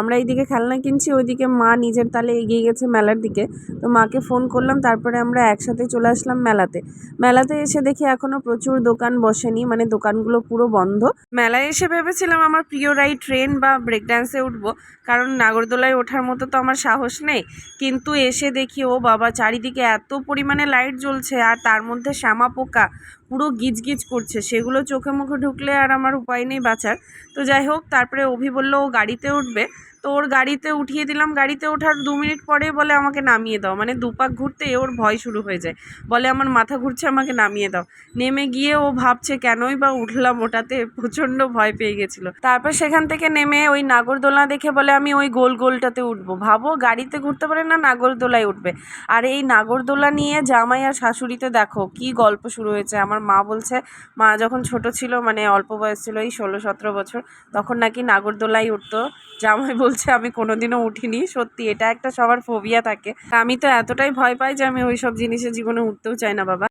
আমরা এইদিকে খেলনা কিনছি, ওইদিকে মা নিজের তালে এগিয়ে গেছে মেলার দিকে। তো মাকে ফোন করলাম, তারপরে আমরা একসাথে চলে আসলাম মেলাতে। মেলাতে এসে দেখি এখনও প্রচুর দোকান বসেনি, মানে দোকানগুলো পুরো বন্ধ। মেলায় এসে ভেবেছিলাম আমার প্রিয় রাইড ট্রেন বা ব্রেক ড্যান্সে উঠবো, কারণ নাগরদোলায় ওঠার মতো তো আমার সাহস নেই। কিন্তু এসে দেখি ও বাবা, চারিদিকে এত পরিমাণে লাইট জ্বলছে, আর তার মধ্যে শ্যামা পোকা পুরো গিজগিজ করছে, সেগুলো চোখে মুখে ঢুকলে আর আমার উপায় নেই বাঁচার। তো যাই হোক, তারপরে অভি বলল ও গাড়িতে উঠবে, তো ওর গাড়িতে উঠিয়ে দিলাম। গাড়িতে ওঠার 2 মিনিট পরে বলে আমাকে নামিয়ে দাও, মানে দুপাক ঘুরতে ওর ভয় শুরু হয়ে যায়, বলে আমার মাথা ঘুরছে, আমাকে নামিয়ে দাও। নেমে গিয়ে ও ভাবছে কেনই বা উঠলাম, ওটাতে প্রচণ্ড ভয় পেয়ে গেছিলো। তারপর সেখান থেকে নেমে ওই নাগরদোলা দেখে বলে আমি ওই গোল গোলটাতে উঠবো। ভাবো, গাড়িতে ঘুরতে পারে না, নাগরদোলায় উঠবে। আর এই নাগরদোলা নিয়ে জামাই আর শাশুড়িতে দেখো কি গল্প শুরু হয়েছে। আমার মা বলছে, মা যখন ছোট ছিল, মানে অল্প বয়স ছিল, এই 16-17 বছর, তখন নাকি নাগরদোলাই উঠতো। জামাই বলছে আমি কোনোদিনও উঠিনি। সত্যি এটা একটা সবার ফোবিয়া থাকে, আমি তো এতটাই ভয় পাই যে আমি ওই সব জিনিসের জীবনে উঠতেও চাই না বাবা।